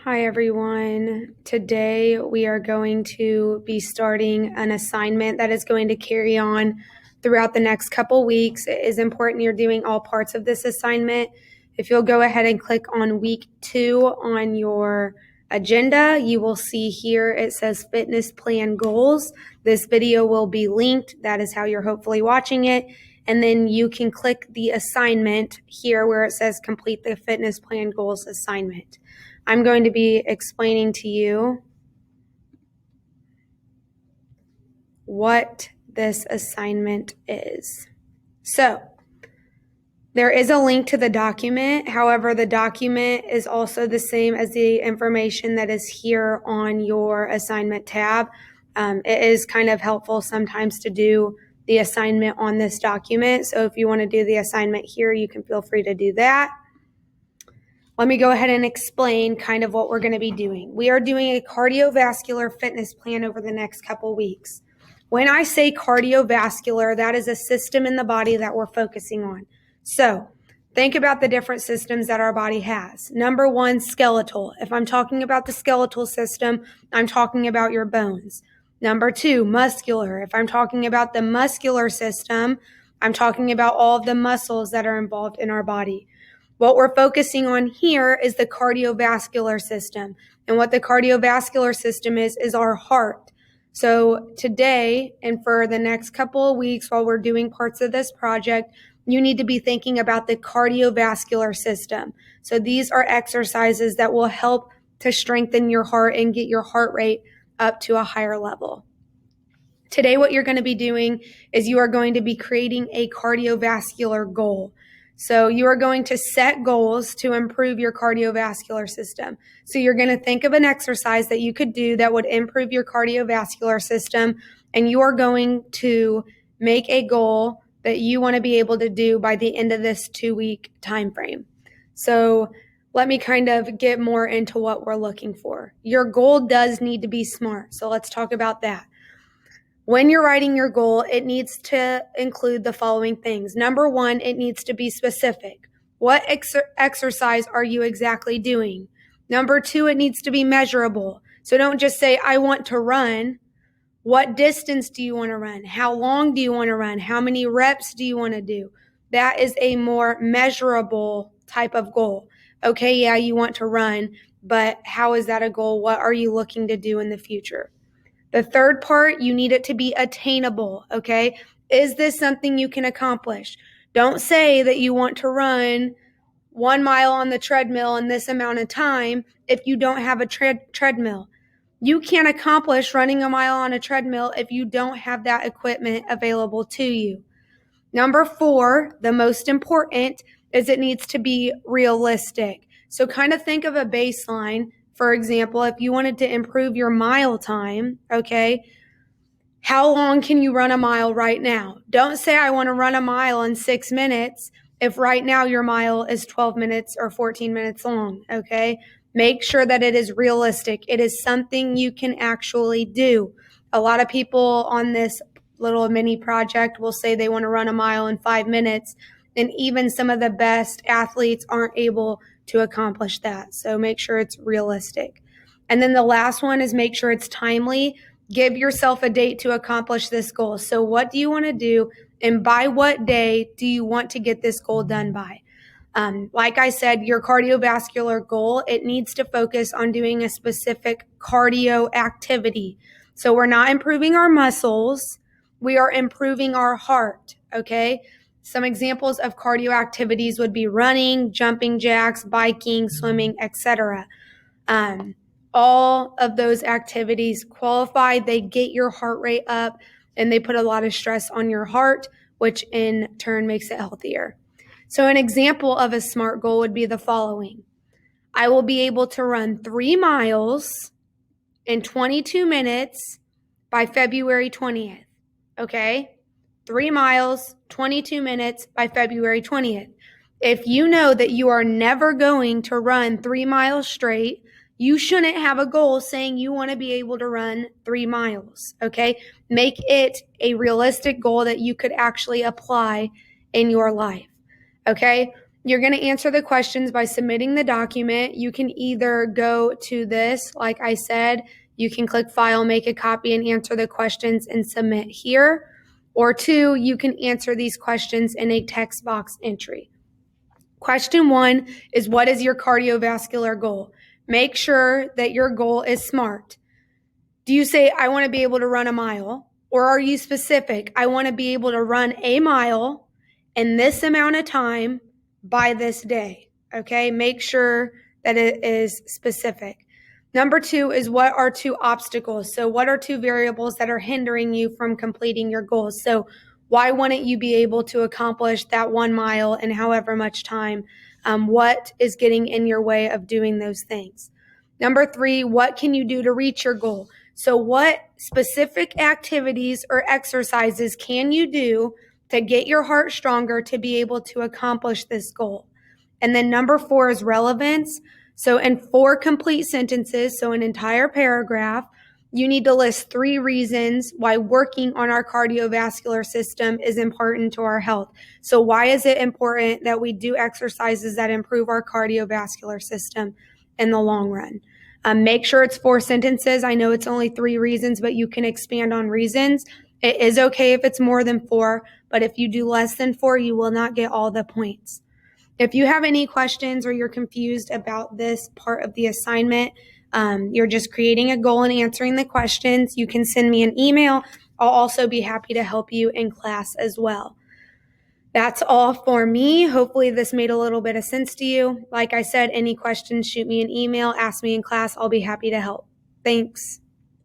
Hi everyone. Today we are going to be starting an assignment that is going to carry on throughout the next couple weeks. It is important you're doing all parts of this assignment. If you'll go ahead and click on week 2 on your agenda, you will see here it says fitness plan goals. This video will be linked. That is how you're hopefully watching it. And then you can click the assignment here where it says complete the fitness plan goals assignment. I'm going to be explaining to you what this assignment is. So, there is a link to the document. However, the document is also the same as the information that is here on your assignment tab. It is kind of helpful sometimes to do the assignment on this document. So if you want to do the assignment here, you can feel free to do that. Let me go ahead and explain kind of what we're going to be doing. We are doing a cardiovascular fitness plan over the next couple weeks. When I say cardiovascular, that is a system in the body that we're focusing on. So think about the different systems that our body has. Number 1, skeletal. If I'm talking about the skeletal system, I'm talking about your bones. Number 2, muscular. If I'm talking about the muscular system, I'm talking about all of the muscles that are involved in our body. What we're focusing on here is the cardiovascular system. And what the cardiovascular system is our heart. So today and for the next couple of weeks while we're doing parts of this project, you need to be thinking about the cardiovascular system. So these are exercises that will help to strengthen your heart and get your heart rate up to a higher level. Today, what you're going to be doing is you are going to be creating a cardiovascular goal. So you are going to set goals to improve your cardiovascular system. So you're going to think of an exercise that you could do that would improve your cardiovascular system, and you are going to make a goal that you want to be able to do by the end of this 2-week time frame. So let me kind of get more into what we're looking for. Your goal does need to be SMART. So let's talk about that. When you're writing your goal, it needs to include the following things. Number 1, it needs to be specific. What exercise are you exactly doing? Number 2, it needs to be measurable. So don't just say, I want to run. What distance do you want to run? How long do you want to run? How many reps do you want to do? That is a more measurable type of goal. Okay, yeah, you want to run, but how is that a goal? What are you looking to do in the future? The third part, you need it to be attainable, okay? Is this something you can accomplish? Don't say that you want to run 1 mile on the treadmill in this amount of time if you don't have a treadmill. You can't accomplish running 1 mile on a treadmill if you don't have that equipment available to you. Number 4, the most important, is it needs to be realistic. So kind of think of a baseline. For example, if you wanted to improve your mile time, okay, how long can you run a mile right now? Don't say I want to run a mile in 6 minutes if right now your mile is 12 minutes or 14 minutes long, okay? Make sure that it is realistic. It is something you can actually do. A lot of people on this little mini project will say they want to run a mile in 5 minutes, and even some of the best athletes aren't able to accomplish that. So make sure it's realistic. And then the last one is make sure it's timely. Give yourself a date to accomplish this goal. So what do you want to do, and by what day do you want to get this goal done by? Like I said, your cardiovascular goal, it needs to focus on doing a specific cardio activity. So we're not improving our muscles, we are improving our heart, okay? Some examples of cardio activities would be running, jumping jacks, biking, swimming, etc. All of those activities qualify. They get your heart rate up, and they put a lot of stress on your heart, which in turn makes it healthier. So an example of a SMART goal would be the following. I will be able to run 3 miles in 22 minutes by February 20th. Okay? 3 miles, 22 minutes by February 20th. If you know that you are never going to run 3 miles straight, you shouldn't have a goal saying you want to be able to run 3 miles, okay? Make it a realistic goal that you could actually apply in your life, okay? You're going to answer the questions by submitting the document. You can either go to this, like I said, you can click File, make a copy, and answer the questions and submit here. Or 2, you can answer these questions in a text box entry. Question 1 is, what is your cardiovascular goal? Make sure that your goal is SMART. Do you say, I want to be able to run a mile? Or are you specific? I want to be able to run a mile in this amount of time by this day. Okay, make sure that it is specific. Number 2 is, what are 2 obstacles? So what are 2 variables that are hindering you from completing your goals? So why wouldn't you be able to accomplish that 1 mile in however much time? What is getting in your way of doing those things? Number 3, what can you do to reach your goal? So what specific activities or exercises can you do to get your heart stronger to be able to accomplish this goal? And then number 4 is relevance. So in 4 complete sentences, so an entire paragraph, you need to list 3 reasons why working on our cardiovascular system is important to our health. So why is it important that we do exercises that improve our cardiovascular system in the long run? Make sure it's 4 sentences. I know it's only 3 reasons, but you can expand on reasons. It is okay if it's more than 4, but if you do less than 4, you will not get all the points. If you have any questions or you're confused about this part of the assignment, you're just creating a goal and answering the questions, you can send me an email. I'll also be happy to help you in class as well. That's all for me. Hopefully this made a little bit of sense to you. Like I said, any questions, shoot me an email, ask me in class. I'll be happy to help. Thanks.